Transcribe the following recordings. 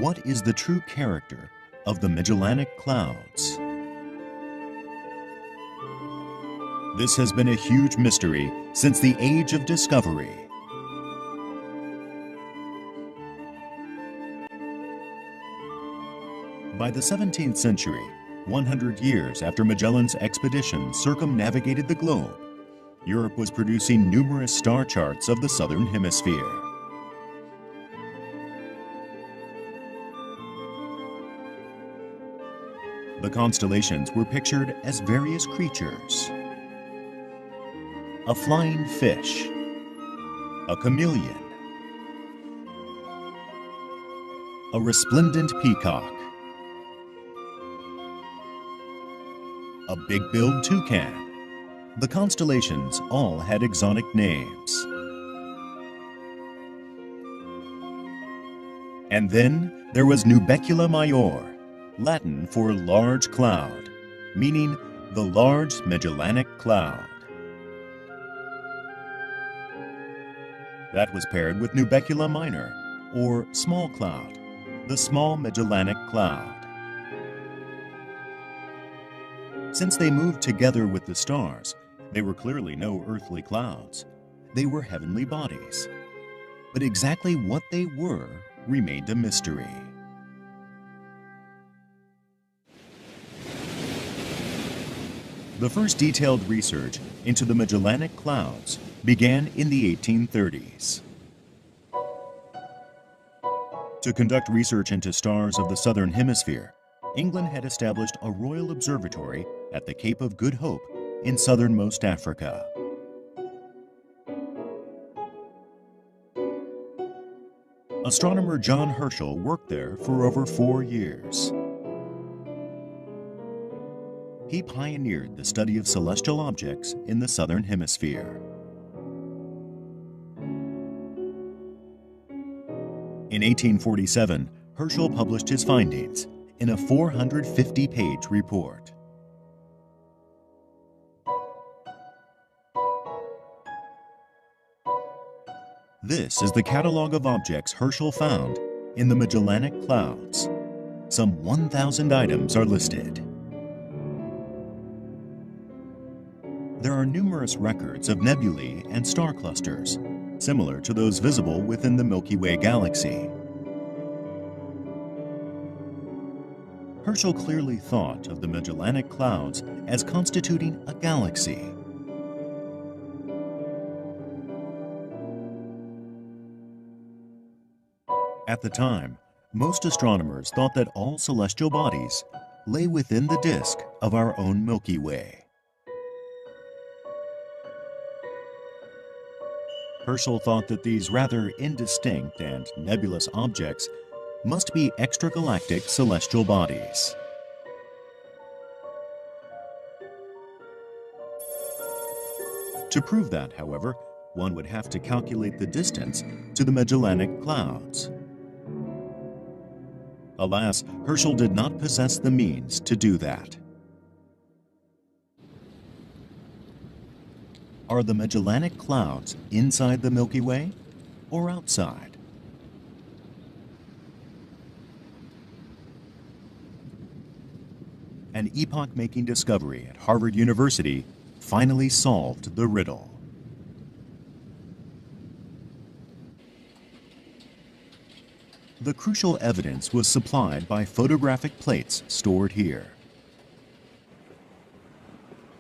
what is the true character of the Magellanic Clouds? This has been a huge mystery since the Age of Discovery. By the 17th century, 100 years after Magellan's expedition circumnavigated the globe, Europe was producing numerous star charts of the southern hemisphere. The constellations were pictured as various creatures: a flying fish, a chameleon, a resplendent peacock, a big-billed toucan. The constellations all had exotic names. And then there was Nubecula Major, Latin for large cloud, meaning the large Magellanic Cloud. That was paired with Nubecula Minor, or small cloud, the small Magellanic Cloud. Since they moved together with the stars, they were clearly no earthly clouds. They were heavenly bodies. But exactly what they were remained a mystery. The first detailed research into the Magellanic Clouds began in the 1830s. To conduct research into stars of the southern hemisphere, England had established a royal observatory at the Cape of Good Hope in southernmost Africa. Astronomer John Herschel worked there for over 4 years. He pioneered the study of celestial objects in the southern hemisphere. In 1847, Herschel published his findings in a 450-page report. This is the catalog of objects Herschel found in the Magellanic Clouds. Some 1,000 items are listed. There are numerous records of nebulae and star clusters, similar to those visible within the Milky Way galaxy. Herschel clearly thought of the Magellanic Clouds as constituting a galaxy. At the time, most astronomers thought that all celestial bodies lay within the disk of our own Milky Way. Herschel thought that these rather indistinct and nebulous objects must be extragalactic celestial bodies. To prove that, however, one would have to calculate the distance to the Magellanic Clouds. Alas, Herschel did not possess the means to do that. Are the Magellanic Clouds inside the Milky Way or outside? An epoch-making discovery at Harvard University finally solved the riddle. The crucial evidence was supplied by photographic plates stored here.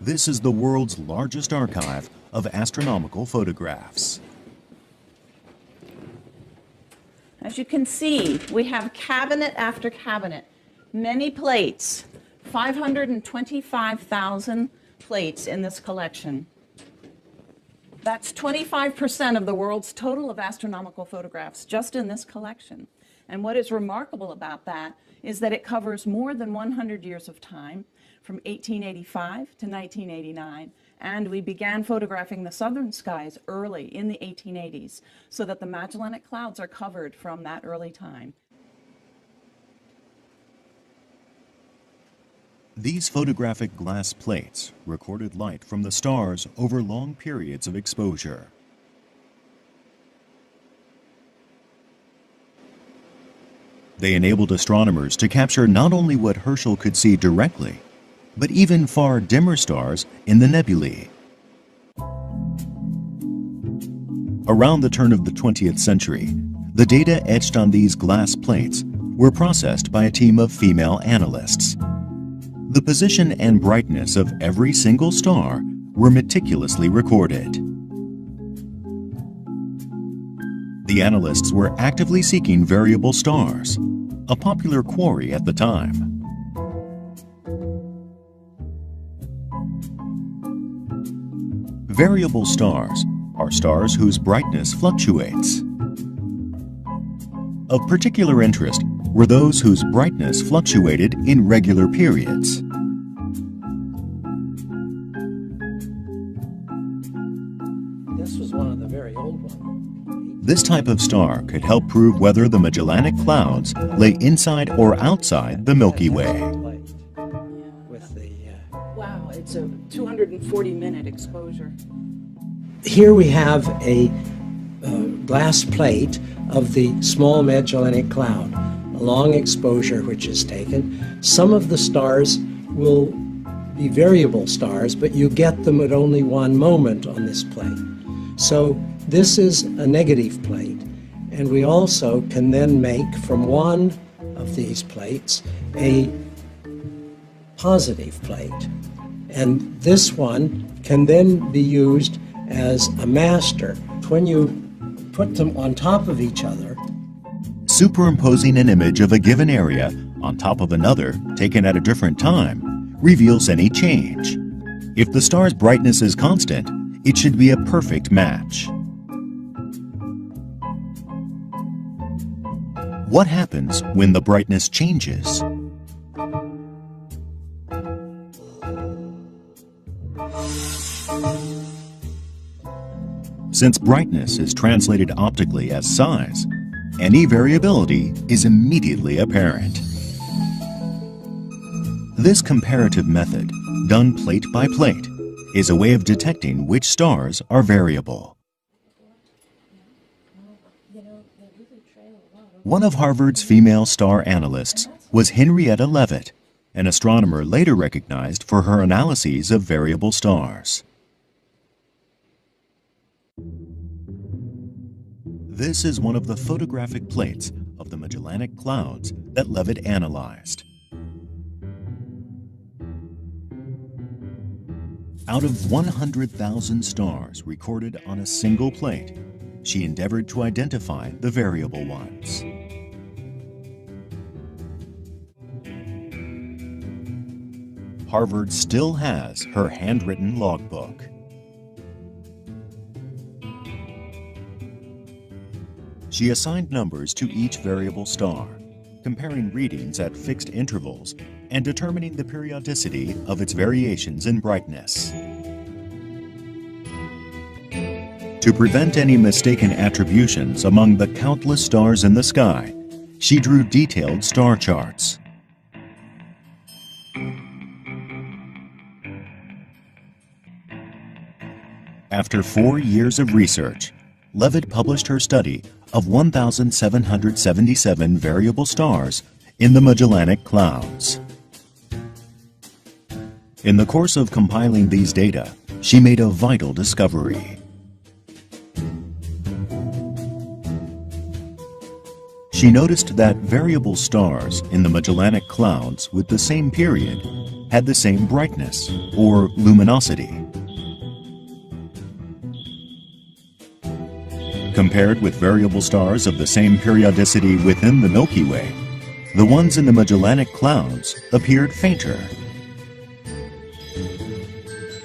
This is the world's largest archive of astronomical photographs. As you can see, we have cabinet after cabinet, many plates, 525,000 plates in this collection. That's 25% of the world's total of astronomical photographs just in this collection. And what is remarkable about that is that it covers more than 100 years of time, from 1885 to 1989, and we began photographing the southern skies early in the 1880s, so that the Magellanic Clouds are covered from that early time. These photographic glass plates recorded light from the stars over long periods of exposure. They enabled astronomers to capture not only what Herschel could see directly, but even far dimmer stars in the nebulae. Around the turn of the 20th century, the data etched on these glass plates were processed by a team of female analysts. The position and brightness of every single star were meticulously recorded. The analysts were actively seeking variable stars, a popular quarry at the time. Variable stars are stars whose brightness fluctuates. Of particular interest were those whose brightness fluctuated in regular periods. This was one of the very old ones. This type of star could help prove whether the Magellanic Clouds lay inside or outside the Milky Way. With the, Wow, it's a 240-minute exposure. Here we have a glass plate of the small Magellanic Cloud, a long exposure which is taken. Some of the stars will be variable stars, but you get them at only one moment on this plate. So this is a negative plate, and we also can then make from one of these plates a positive plate. And this one can then be used as a master. When you put them on top of each other, Superimposing an image of a given area on top of another taken at a different time reveals any change. If the star's brightness is constant, it should be a perfect match. What happens when the brightness changes? Since brightness is translated optically as size, any variability is immediately apparent. This comparative method, done plate by plate, is a way of detecting which stars are variable. One of Harvard's female star analysts was Henrietta Leavitt, an astronomer later recognized for her analyses of variable stars. This is one of the photographic plates of the Magellanic Clouds that Leavitt analyzed. Out of 100,000 stars recorded on a single plate, she endeavored to identify the variable ones. Harvard still has her handwritten logbook. She assigned numbers to each variable star, comparing readings at fixed intervals and determining the periodicity of its variations in brightness. To prevent any mistaken attributions among the countless stars in the sky, she drew detailed star charts. After 4 years of research, Leavitt published her study of 1,777 variable stars in the Magellanic Clouds. In the course of compiling these data, she made a vital discovery. She noticed that variable stars in the Magellanic Clouds with the same period had the same brightness, or luminosity. Compared with variable stars of the same periodicity within the Milky Way, the ones in the Magellanic Clouds appeared fainter.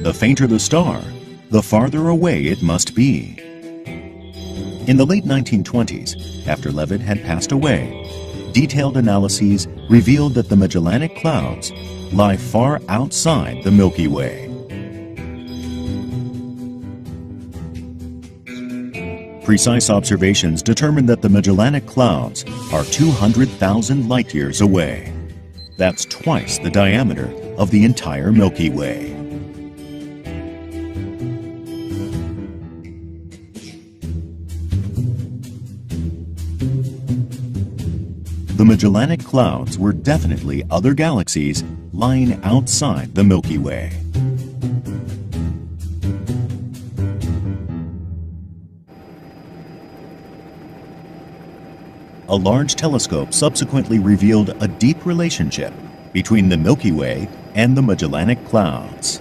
The fainter the star, the farther away it must be. In the late 1920s, after Leavitt had passed away, detailed analyses revealed that the Magellanic Clouds lie far outside the Milky Way. Precise observations determined that the Magellanic Clouds are 200,000 light-years away. That's twice the diameter of the entire Milky Way. the Magellanic Clouds were definitely other galaxies lying outside the Milky Way. A large telescope subsequently revealed a deep relationship between the Milky Way and the Magellanic Clouds.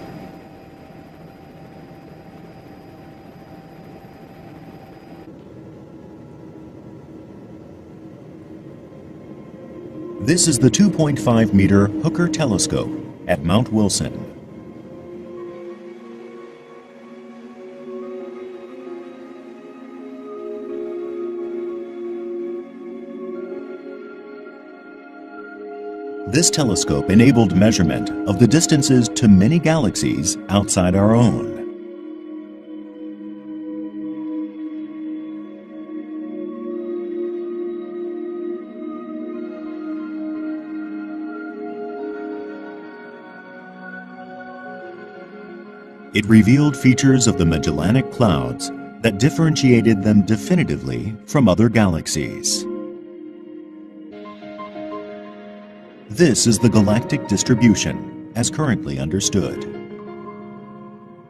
This is the 2.5-meter Hooker telescope at Mount Wilson. This telescope enabled measurement of the distances to many galaxies outside our own. It revealed features of the Magellanic Clouds that differentiated them definitively from other galaxies. This is the galactic distribution, as currently understood.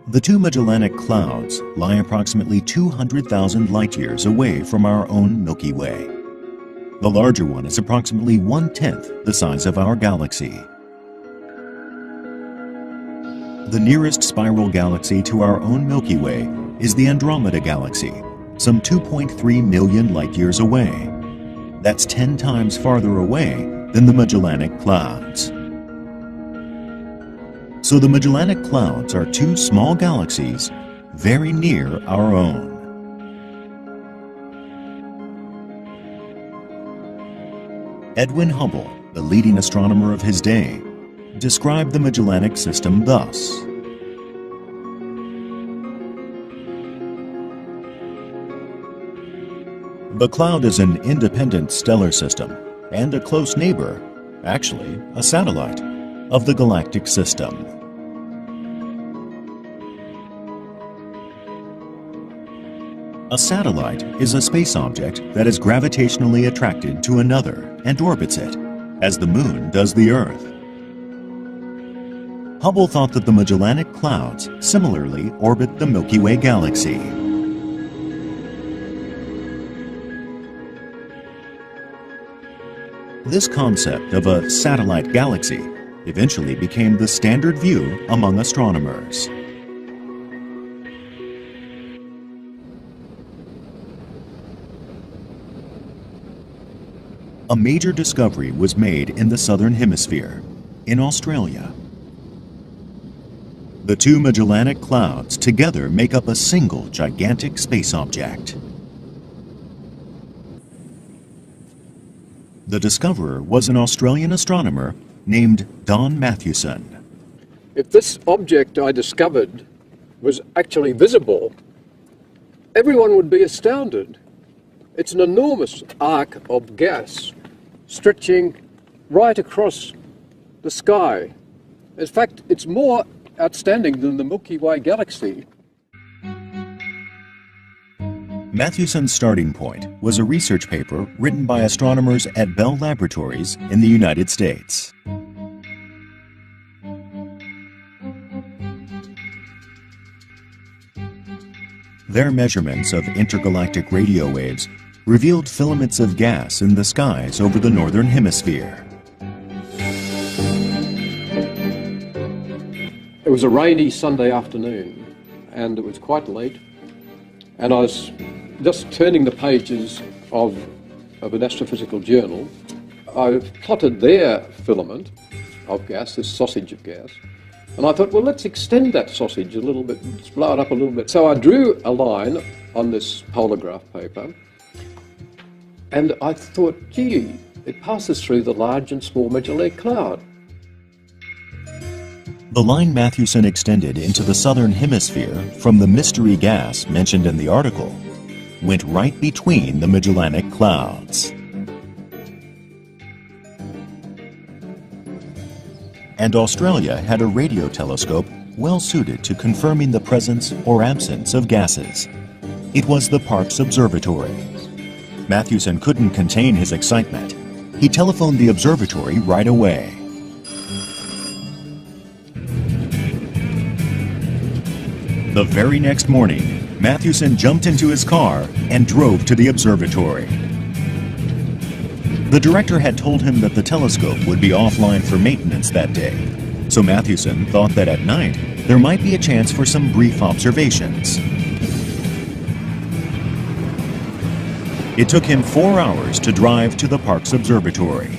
The two Magellanic Clouds lie approximately 200,000 light-years away from our own Milky Way. The larger one is approximately 1/10 the size of our galaxy. The nearest spiral galaxy to our own Milky Way is the Andromeda Galaxy, some 2.3 million light-years away. That's 10 times farther away than the Magellanic Clouds. So the Magellanic Clouds are two small galaxies very near our own. Edwin Hubble, the leading astronomer of his day, described the Magellanic System thus: the cloud is an independent stellar system and a close neighbor, actually a satellite, of the galactic system. A satellite is a space object that is gravitationally attracted to another and orbits it, as the Moon does the Earth. Hubble thought that the Magellanic Clouds similarly orbit the Milky Way galaxy. This concept of a satellite galaxy eventually became the standard view among astronomers. A major discovery was made in the southern hemisphere, in Australia. The two Magellanic Clouds together make up a single gigantic space object. The discoverer was an Australian astronomer named Don Mathewson. If this object I discovered was actually visible, everyone would be astounded. It's an enormous arc of gas stretching right across the sky. In fact, it's more outstanding than the Milky Way galaxy. Mathewson's starting point was a research paper written by astronomers at Bell Laboratories in the United States. Their measurements of intergalactic radio waves revealed filaments of gas in the skies over the northern hemisphere. It was a rainy Sunday afternoon, and it was quite late, and I was just turning the pages of an astrophysical journal. I plotted their filament of gas, this sausage of gas, and I thought, well, let's extend that sausage a little bit, let's blow it up a little bit. So I drew a line on this polar paper, and I thought, gee, it passes through the large and small Magellanic Cloud. The line Mathewson extended into the southern hemisphere from the mystery gas mentioned in the article went right between the Magellanic Clouds. And Australia had a radio telescope well suited to confirming the presence or absence of gases. It was the Parkes Observatory. Mathewson couldn't contain his excitement. he telephoned the observatory right away. The very next morning, Mathewson jumped into his car and drove to the observatory. The director had told him that the telescope would be offline for maintenance that day, so Mathewson thought that at night there might be a chance for some brief observations. It took him 4 hours to drive to the park's observatory.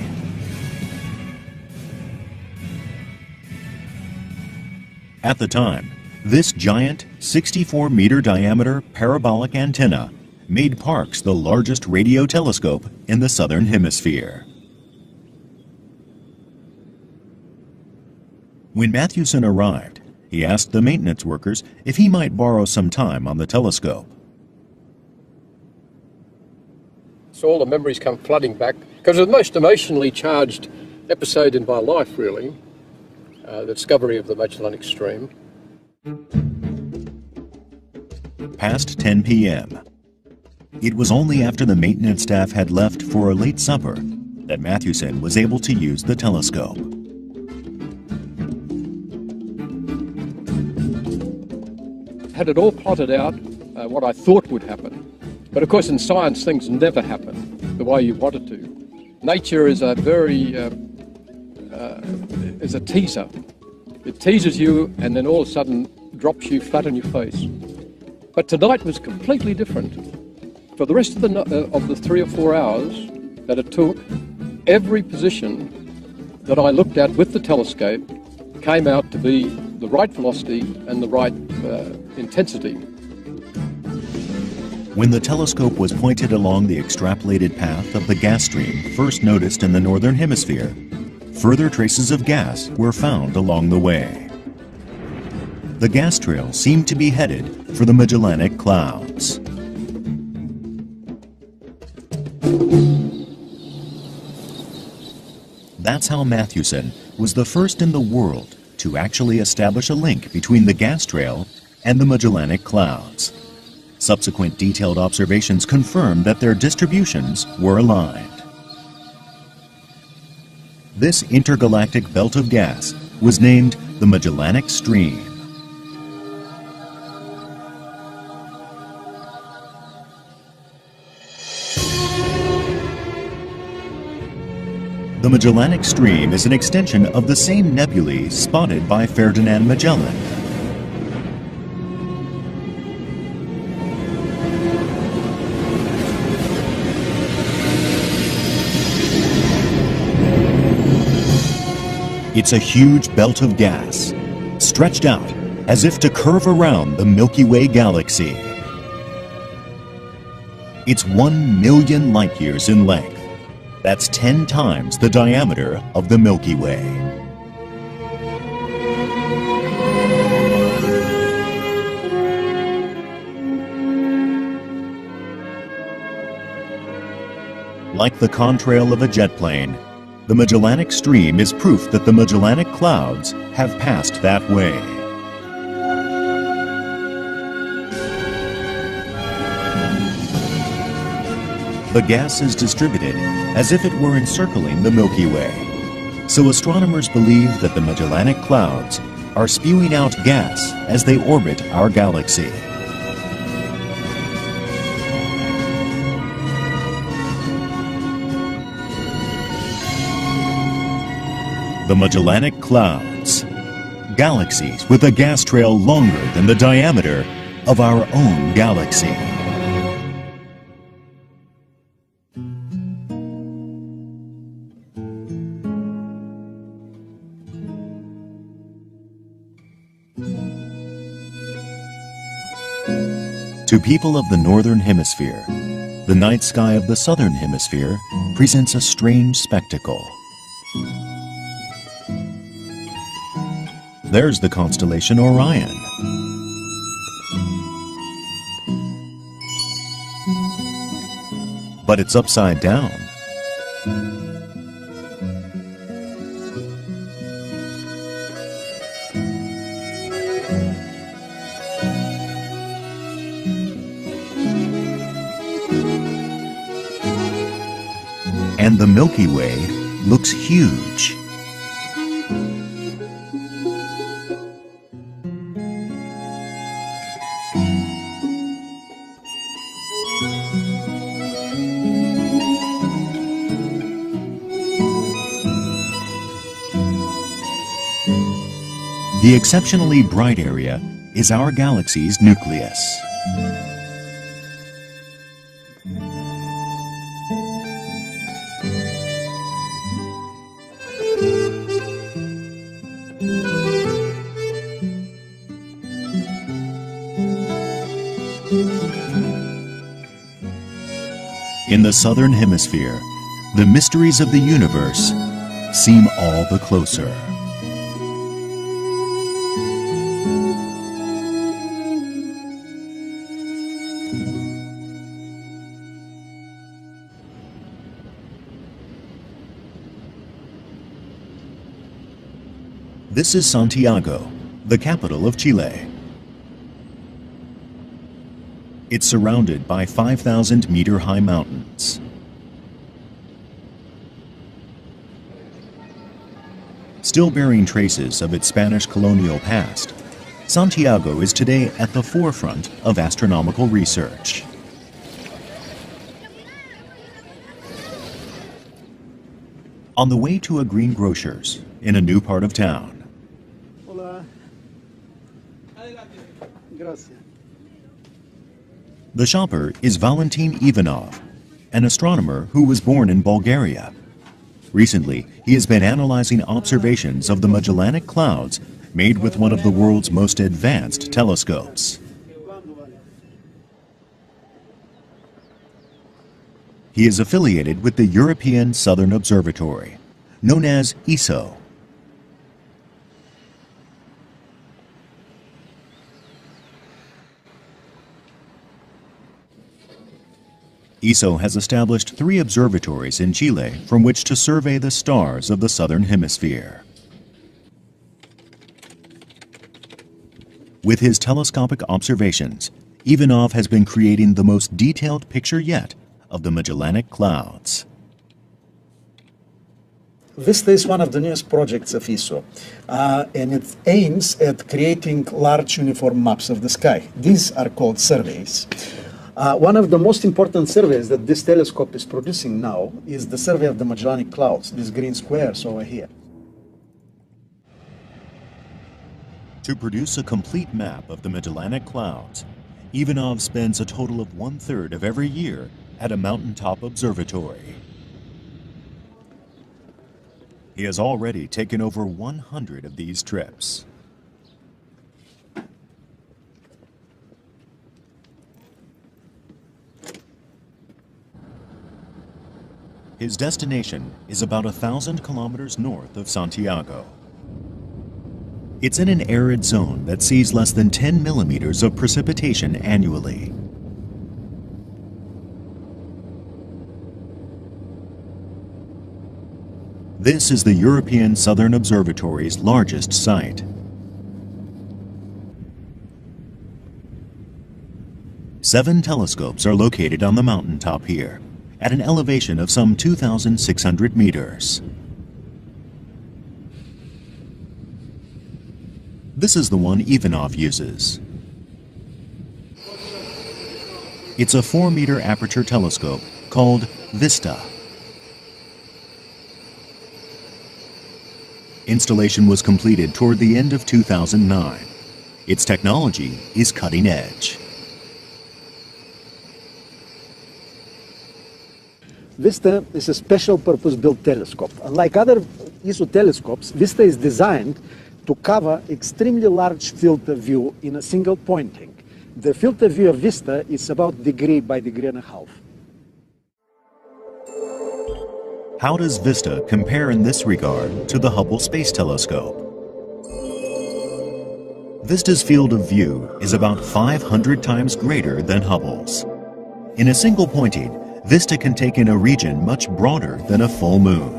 At the time, this giant 64-meter diameter parabolic antenna made Parkes the largest radio telescope in the southern hemisphere. When Mathewson arrived, he asked the maintenance workers if he might borrow some time on the telescope. So all the memories come flooding back, because it was the most emotionally charged episode in my life, really, the discovery of the Magellanic Stream. Past 10 p.m. It was only after the maintenance staff had left for a late supper that Mathewson was able to use the telescope. Had it all plotted out, what I thought would happen. But of course in science things never happen the way you want it to. Nature is a very, is a teaser. It teases you and then all of a sudden drops you flat on your face. But tonight was completely different. For the rest of the 3 or 4 hours that it took, every position that I looked at with the telescope came out to be the right velocity and the right intensity. When the telescope was pointed along the extrapolated path of the gas stream first noticed in the northern hemisphere, further traces of gas were found along the way. The gas trail seemed to be headed for the Magellanic Clouds. That's how Mathewson was the first in the world to actually establish a link between the gas trail and the Magellanic Clouds. Subsequent detailed observations confirmed that their distributions were aligned. This intergalactic belt of gas was named the Magellanic Stream. The Magellanic Stream is an extension of the same nebulae spotted by Ferdinand Magellan. It's a huge belt of gas, stretched out as if to curve around the Milky Way galaxy. It's 1 million light-years in length. That's 10 times the diameter of the Milky Way. Like the contrail of a jet plane, the Magellanic Stream is proof that the Magellanic Clouds have passed that way. The gas is distributed as if it were encircling the Milky Way. So astronomers believe that the Magellanic Clouds are spewing out gas as they orbit our galaxy. The Magellanic Clouds, galaxies with a gas trail longer than the diameter of our own galaxy. To people of the Northern Hemisphere, the night sky of the Southern Hemisphere presents a strange spectacle. There's the constellation Orion. But it's upside down. And the Milky Way looks huge. The exceptionally bright area is our galaxy's nucleus. In the southern hemisphere, the mysteries of the universe seem all the closer. This is Santiago, the capital of Chile. It's surrounded by 5,000-meter-high mountains. Still bearing traces of its Spanish colonial past, Santiago is today at the forefront of astronomical research. On the way to a greengrocer's in a new part of town. Hola. Gracias. The shopper is Valentin Ivanov, an astronomer who was born in Bulgaria. Recently, he has been analyzing observations of the Magellanic Clouds made with one of the world's most advanced telescopes. He is affiliated with the European Southern Observatory, known as ESO. ESO has established 3 observatories in Chile from which to survey the stars of the southern hemisphere. With his telescopic observations, Ivanov has been creating the most detailed picture yet of the Magellanic Clouds. VISTA is one of the newest projects of ESO, and it aims at creating large uniform maps of the sky. These are called surveys. One of the most important surveys that this telescope is producing now is the survey of the Magellanic Clouds, these green squares over here. To produce a complete map of the Magellanic Clouds, Ivanov spends a total of 1/3 of every year at a mountaintop observatory. He has already taken over 100 of these trips. His destination is about 1,000 kilometers north of Santiago. It's in an arid zone that sees less than 10 millimeters of precipitation annually. This is the European Southern Observatory's largest site. Seven telescopes are located on the mountaintop here, at an elevation of some 2,600 meters. This is the one Ivanov uses. It's a 4-meter aperture telescope called VISTA. Installation was completed toward the end of 2009. Its technology is cutting edge. VISTA is a special purpose-built telescope. Unlike other ESO telescopes, VISTA is designed to cover extremely large field of view in a single pointing. The field of view of VISTA is about degree by degree and a half. How does VISTA compare in this regard to the Hubble Space Telescope? VISTA's field of view is about 500 times greater than Hubble's. In a single pointing, VISTA can take in a region much broader than a full moon.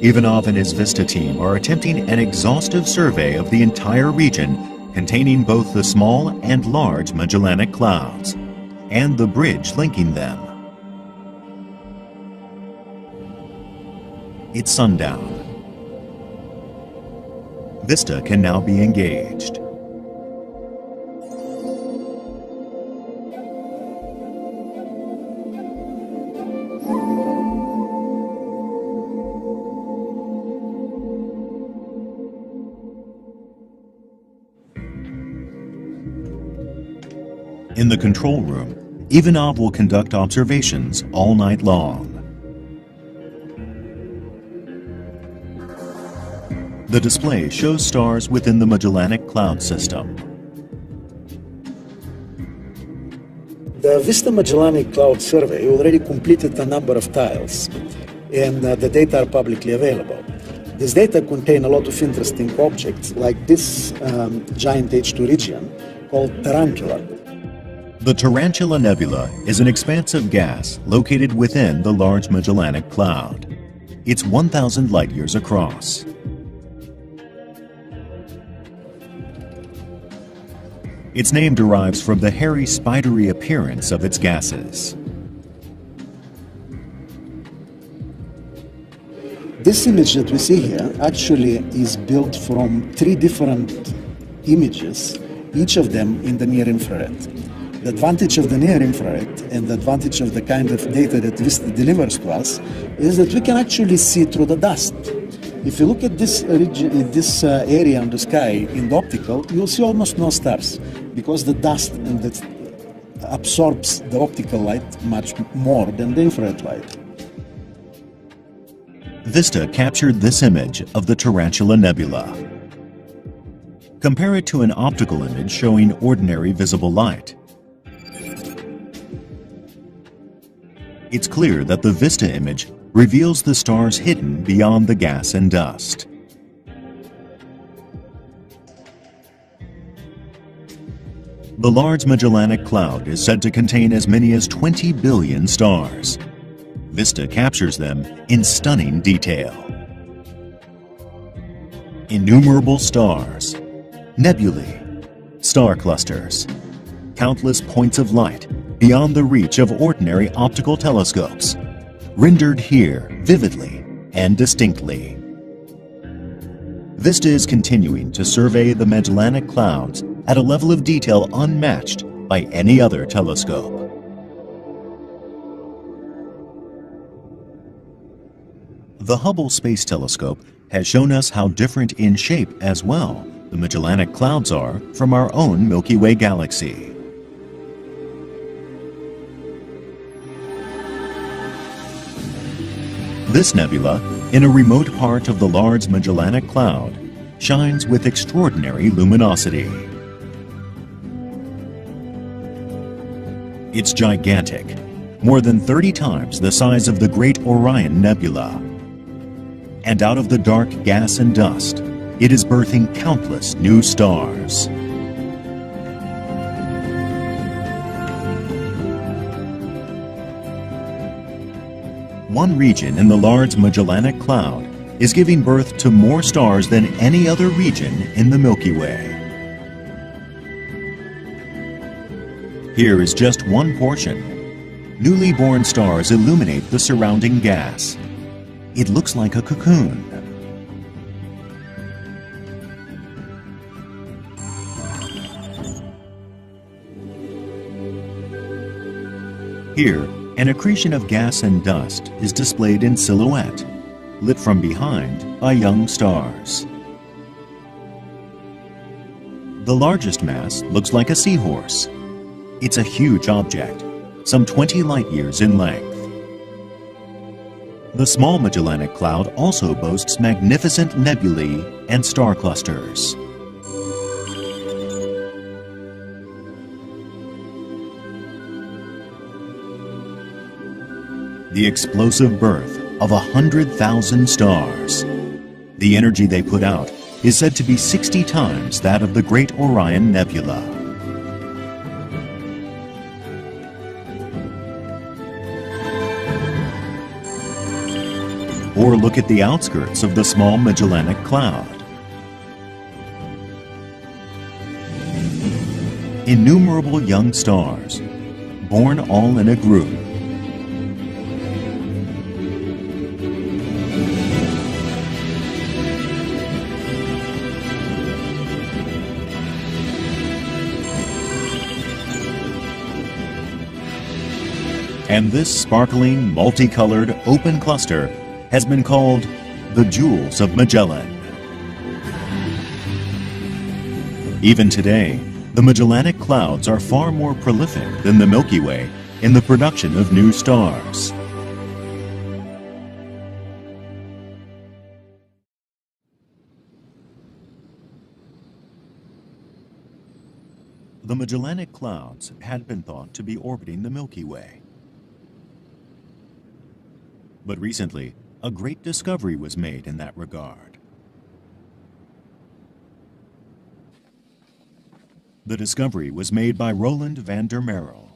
Ivanov and his Vista team are attempting an exhaustive survey of the entire region containing both the small and large Magellanic Clouds and the bridge linking them. It's sundown. Vista can now be engaged. In the control room, Ivanov will conduct observations all night long. The display shows stars within the Magellanic Cloud system. The Vista Magellanic Cloud Survey already completed a number of tiles, and the data are publicly available. This data contain a lot of interesting objects, like this giant H2 region called Tarantula. The Tarantula Nebula is an expansive gas located within the Large Magellanic Cloud. It's 1,000 light-years across. Its name derives from the hairy, spidery appearance of its gases. This image that we see here actually is built from 3 different images, each of them in the near-infrared. The advantage of the near-infrared and the advantage of the kind of data that Vista delivers to us is that we can actually see through the dust. If you look at this area on the sky in the optical, you'll see almost no stars because the dust and that absorbs the optical light much more than the infrared light. Vista captured this image of the Tarantula Nebula. Compare it to an optical image showing ordinary visible light. It's clear that the Vista image reveals the stars hidden beyond the gas and dust. The Large Magellanic Cloud is said to contain as many as 20 billion stars. Vista captures them in stunning detail. Innumerable stars, nebulae, star clusters, countless points of light beyond the reach of ordinary optical telescopes, rendered here vividly and distinctly. Vista is continuing to survey the Magellanic Clouds at a level of detail unmatched by any other telescope. The Hubble Space Telescope has shown us how different in shape as well the Magellanic Clouds are from our own Milky Way galaxy. This nebula, in a remote part of the Large Magellanic Cloud, shines with extraordinary luminosity. It's gigantic, more than 30 times the size of the Great Orion Nebula. And out of the dark gas and dust, it is birthing countless new stars. One region in the Large Magellanic Cloud is giving birth to more stars than any other region in the Milky Way. Here is just one portion. Newly born stars illuminate the surrounding gas. It looks like a cocoon. Here, an accretion of gas and dust is displayed in silhouette, lit from behind by young stars. The largest mass looks like a seahorse. It's a huge object, some 20 light-years in length. The small Magellanic Cloud also boasts magnificent nebulae and star clusters. The explosive birth of 100,000 stars. The energy they put out is said to be 60 times that of the Great Orion Nebula. or look at the outskirts of the small Magellanic Cloud. Innumerable young stars, born all in a group. And this sparkling, multicolored, open cluster has been called the Jewels of Magellan. Even today, the Magellanic Clouds are far more prolific than the Milky Way in the production of new stars. The Magellanic Clouds had been thought to be orbiting the Milky Way. But recently, a great discovery was made in that regard. The discovery was made by Roland van der Merel.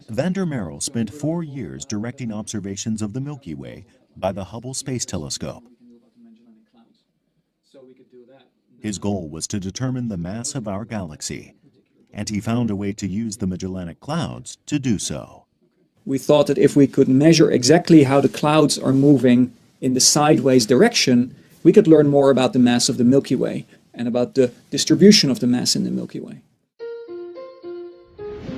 Van der Merel spent 4 years directing observations of the Milky Way by the Hubble Space Telescope. His goal was to determine the mass of our galaxy, and he found a way to use the Magellanic Clouds to do so. We thought that if we could measure exactly how the clouds are moving in the sideways direction, we could learn more about the mass of the Milky Way and about the distribution of the mass in the Milky Way.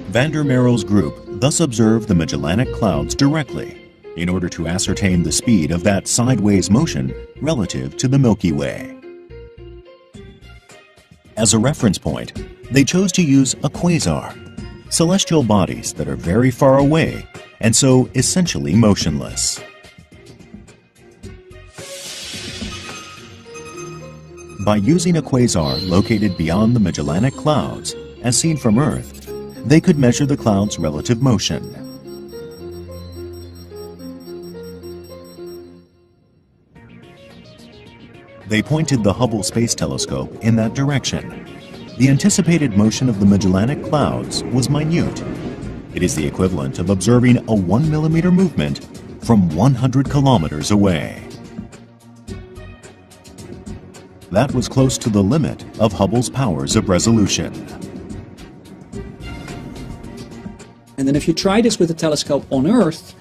Van der Merel's group thus observed the Magellanic Clouds directly in order to ascertain the speed of that sideways motion relative to the Milky Way. As a reference point, they chose to use a quasar, celestial bodies that are very far away and so essentially motionless. By using a quasar located beyond the Magellanic Clouds, as seen from Earth, they could measure the cloud's relative motion. They pointed the Hubble Space Telescope in that direction. The anticipated motion of the Magellanic Clouds was minute. It is the equivalent of observing a 1 millimeter movement from 100 kilometers away. That was close to the limit of Hubble's powers of resolution. And then if you try this with a telescope on Earth,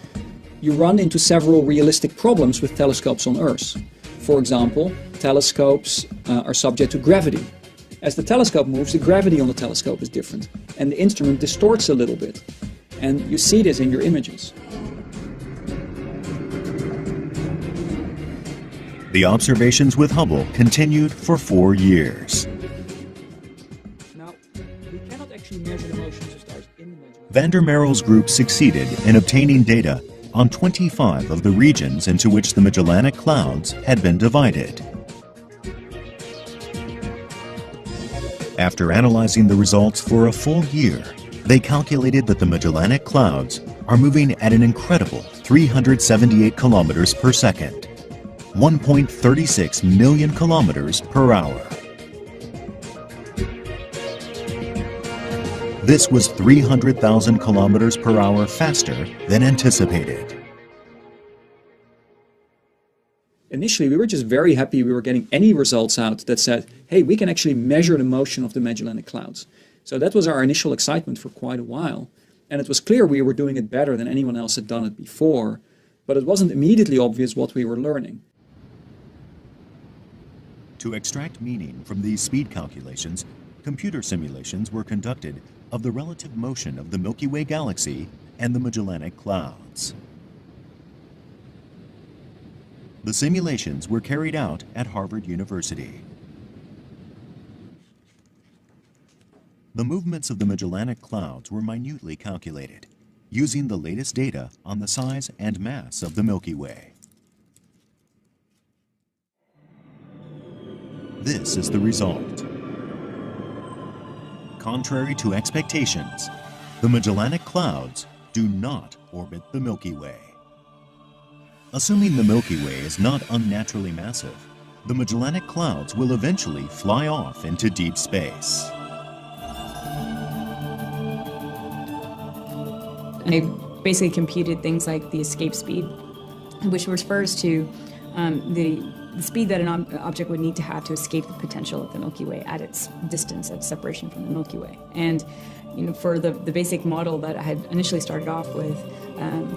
you run into several realistic problems with telescopes on Earth. For example, telescopes are subject to gravity. As the telescope moves, the gravity on the telescope is different, and the instrument distorts a little bit. And you see this in your images. The observations with Hubble continued for 4 years. Now, we cannot actually measure the motions of stars in the Magellanic. Van der Merel's group succeeded in obtaining data on 25 of the regions into which the Magellanic Clouds had been divided. After analyzing the results for a full year, they calculated that the Magellanic Clouds are moving at an incredible 378 kilometers per second, 1.36 million kilometers per hour. This was 300,000 kilometers per hour faster than anticipated. Initially, we were just very happy we were getting any results out that said, hey, we can actually measure the motion of the Magellanic Clouds. So that was our initial excitement for quite a while. And it was clear we were doing it better than anyone else had done it before, but it wasn't immediately obvious what we were learning. To extract meaning from these speed calculations, computer simulations were conducted of the relative motion of the Milky Way galaxy and the Magellanic Clouds. The simulations were carried out at Harvard University. The movements of the Magellanic Clouds were minutely calculated, using the latest data on the size and mass of the Milky Way. This is the result. Contrary to expectations, the Magellanic Clouds do not orbit the Milky Way. Assuming the Milky Way is not unnaturally massive, the Magellanic Clouds will eventually fly off into deep space. I basically computed things like the escape speed, which refers to the speed that an object would need to have to escape the potential of the Milky Way at its distance, at separation from the Milky Way. And for the basic model that I had initially started off with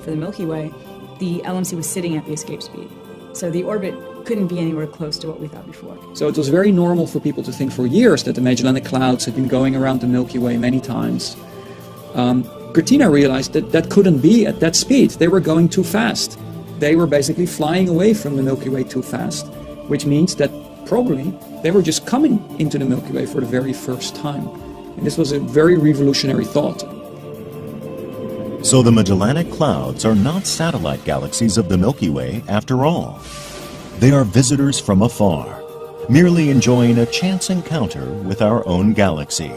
for the Milky Way, the LMC was sitting at the escape speed. So the orbit couldn't be anywhere close to what we thought before. So it was very normal for people to think for years that the Magellanic Clouds had been going around the Milky Way many times. Cortina realized that that couldn't be at that speed. They were going too fast. They were basically flying away from the Milky Way too fast, which means that probably they were just coming into the Milky Way for the very first time. And this was a very revolutionary thought. So the Magellanic Clouds are not satellite galaxies of the Milky Way after all. They are visitors from afar, merely enjoying a chance encounter with our own galaxy.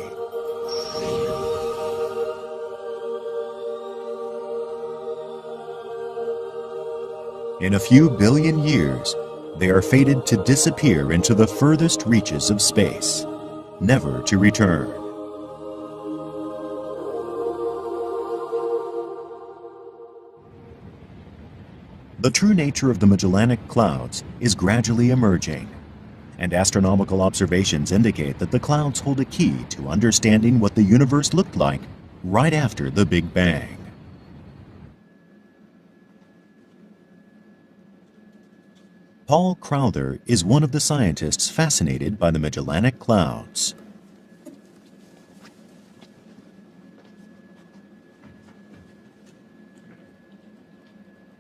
In a few billion years, they are fated to disappear into the furthest reaches of space, never to return. The true nature of the Magellanic Clouds is gradually emerging, and astronomical observations indicate that the clouds hold a key to understanding what the universe looked like right after the Big Bang. Paul Crowther is one of the scientists fascinated by the Magellanic Clouds.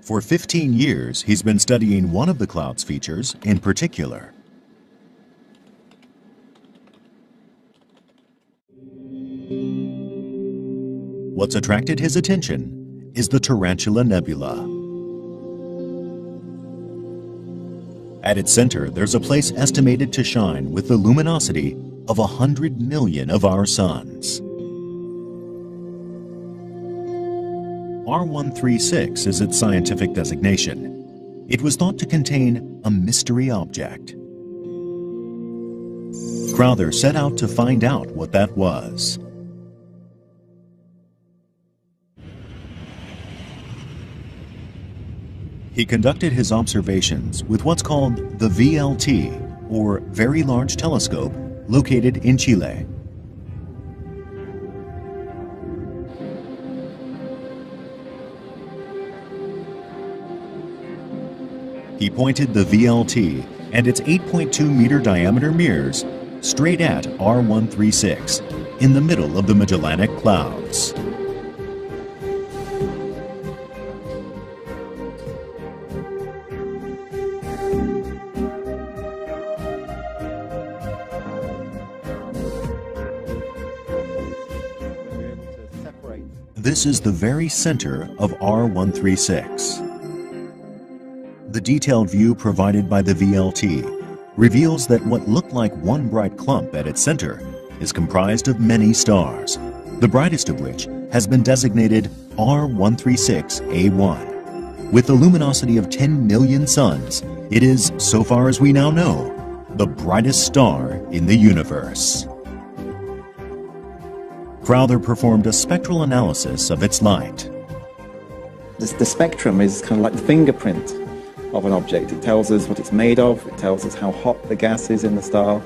For 15 years, he's been studying one of the cloud's features in particular. What's attracted his attention is the Tarantula Nebula. At its center, there's a place estimated to shine with the luminosity of 100 million of our suns. R136 is its scientific designation. It was thought to contain a mystery object. Crowther set out to find out what that was. He conducted his observations with what's called the VLT, or Very Large Telescope, located in Chile. He pointed the VLT and its 8.2-meter diameter mirrors straight at R136 in the middle of the Magellanic Clouds. This is the very center of R136. The detailed view provided by the VLT reveals that what looked like one bright clump at its center is comprised of many stars, the brightest of which has been designated R136A1. With a luminosity of 10 million suns, it is, so far as we now know, the brightest star in the universe. Crowther performed a spectral analysis of its light. The spectrum is kind of like the fingerprint of an object. It tells us what it's made of, it tells us how hot the gas is in the star.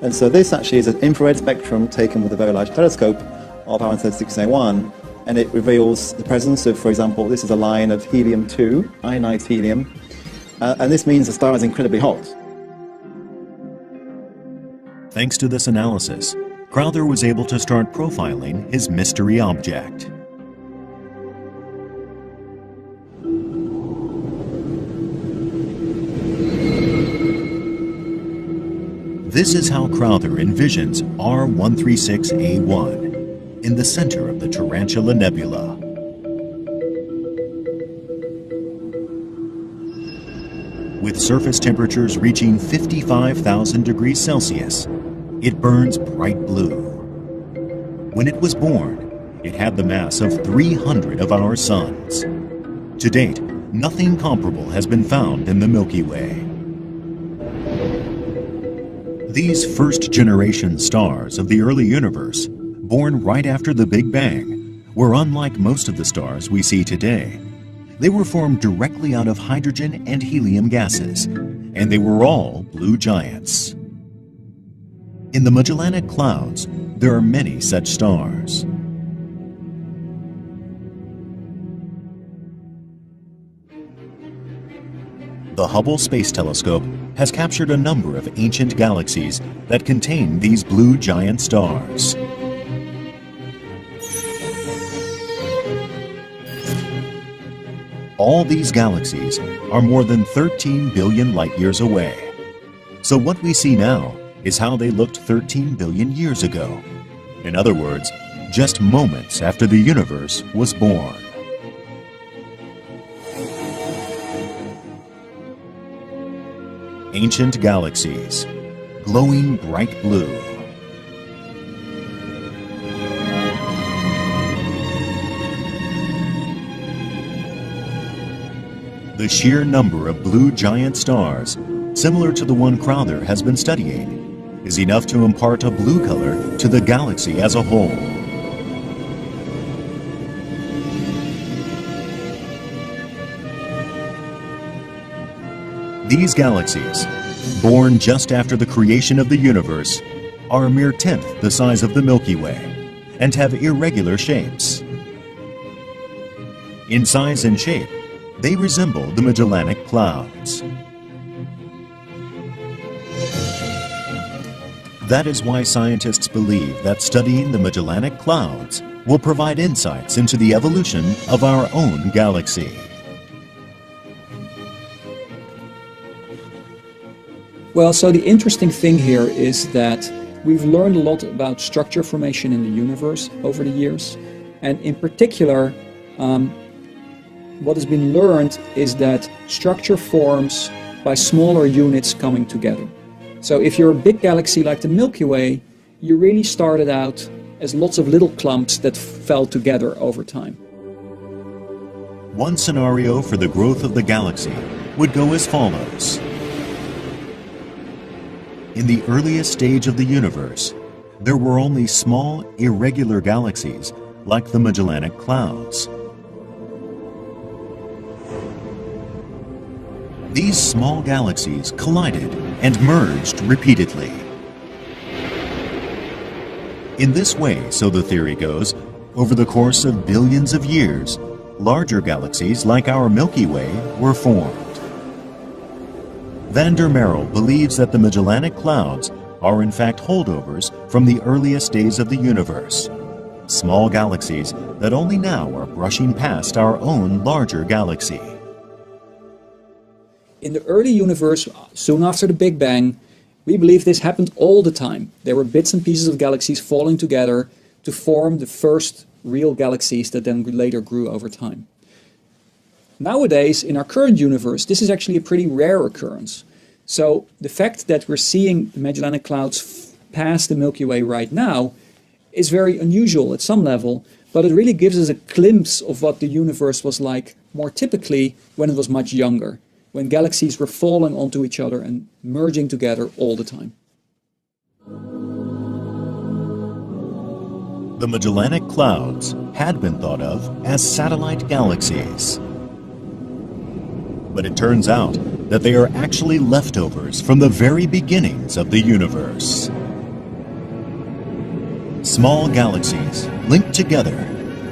And so this actually is an infrared spectrum taken with a very large telescope of R136A1, and it reveals the presence of, for example, this is a line of helium-2, ionized helium, and this means the star is incredibly hot. Thanks to this analysis, Crowther was able to start profiling his mystery object. This is how Crowther envisions R136A1 in the center of the Tarantula Nebula. With surface temperatures reaching 55,000 degrees Celsius, it burns bright blue. When it was born, it had the mass of 300 of our suns. To date, nothing comparable has been found in the Milky Way. These first-generation stars of the early universe, born right after the Big Bang, were unlike most of the stars we see today. They were formed directly out of hydrogen and helium gases, and they were all blue giants. In the Magellanic Clouds, there are many such stars. The Hubble Space Telescope has captured a number of ancient galaxies that contain these blue giant stars. All these galaxies are more than 13 billion light-years away. So what we see now is how they looked 13 billion years ago. In other words, just moments after the universe was born. Ancient galaxies, glowing bright blue. The sheer number of blue giant stars, similar to the one Crowther has been studying, is enough to impart a blue color to the galaxy as a whole. These galaxies, born just after the creation of the universe, are a mere tenth the size of the Milky Way and have irregular shapes. In size and shape, they resemble the Magellanic Clouds. That is why scientists believe that studying the Magellanic Clouds will provide insights into the evolution of our own galaxy. Well, so the interesting thing here is that we've learned a lot about structure formation in the universe over the years. And in particular, what has been learned is that structure forms by smaller units coming together. So if you're a big galaxy like the Milky Way, you really started out as lots of little clumps that fell together over time. One scenario for the growth of the galaxy would go as follows. In the earliest stage of the universe, there were only small, irregular galaxies like the Magellanic Clouds. These small galaxies collided and merged repeatedly. In this way, so the theory goes, over the course of billions of years, larger galaxies like our Milky Way were formed. Van der Merel believes that the Magellanic Clouds are in fact holdovers from the earliest days of the universe, small galaxies that only now are brushing past our own larger galaxy. In the early universe, soon after the Big Bang, we believe this happened all the time. There were bits and pieces of galaxies falling together to form the first real galaxies that then later grew over time. Nowadays, in our current universe, this is actually a pretty rare occurrence. So the fact that we're seeing the Magellanic Clouds pass the Milky Way right now is very unusual at some level, but it really gives us a glimpse of what the universe was like more typically when it was much younger, when galaxies were falling onto each other and merging together all the time. The Magellanic Clouds had been thought of as satellite galaxies. But it turns out that they are actually leftovers from the very beginnings of the universe. Small galaxies linked together,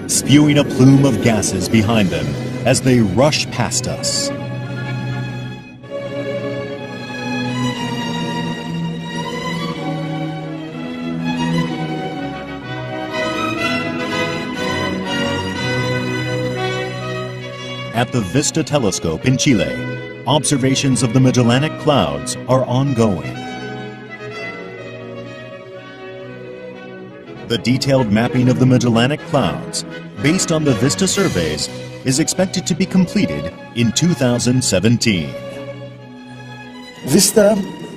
spewing a plume of gases behind them as they rush past us. At the Vista Telescope in Chile, observations of the Magellanic Clouds are ongoing. The detailed mapping of the Magellanic Clouds, based on the Vista surveys, is expected to be completed in 2017. Vista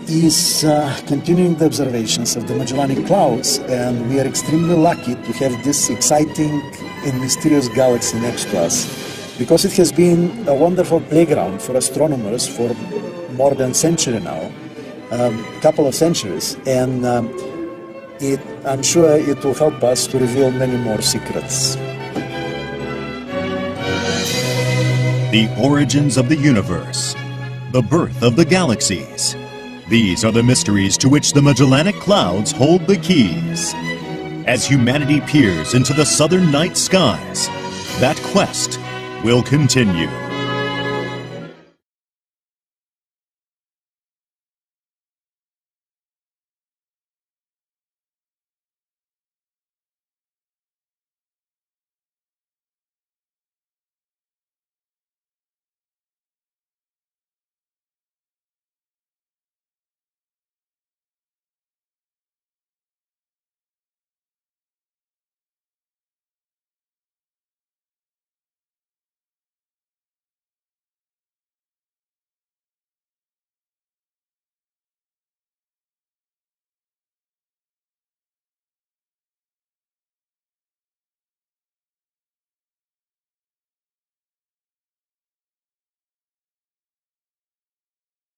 is continuing the observations of the Magellanic Clouds, and we are extremely lucky to have this exciting and mysterious galaxy next to us, because it has been a wonderful playground for astronomers for more than a century now, couple of centuries, and I'm sure it will help us to reveal many more secrets. The origins of the universe, the birth of the galaxies. These are the mysteries to which the Magellanic Clouds hold the keys. As humanity peers into the southern night skies, that quest will continue.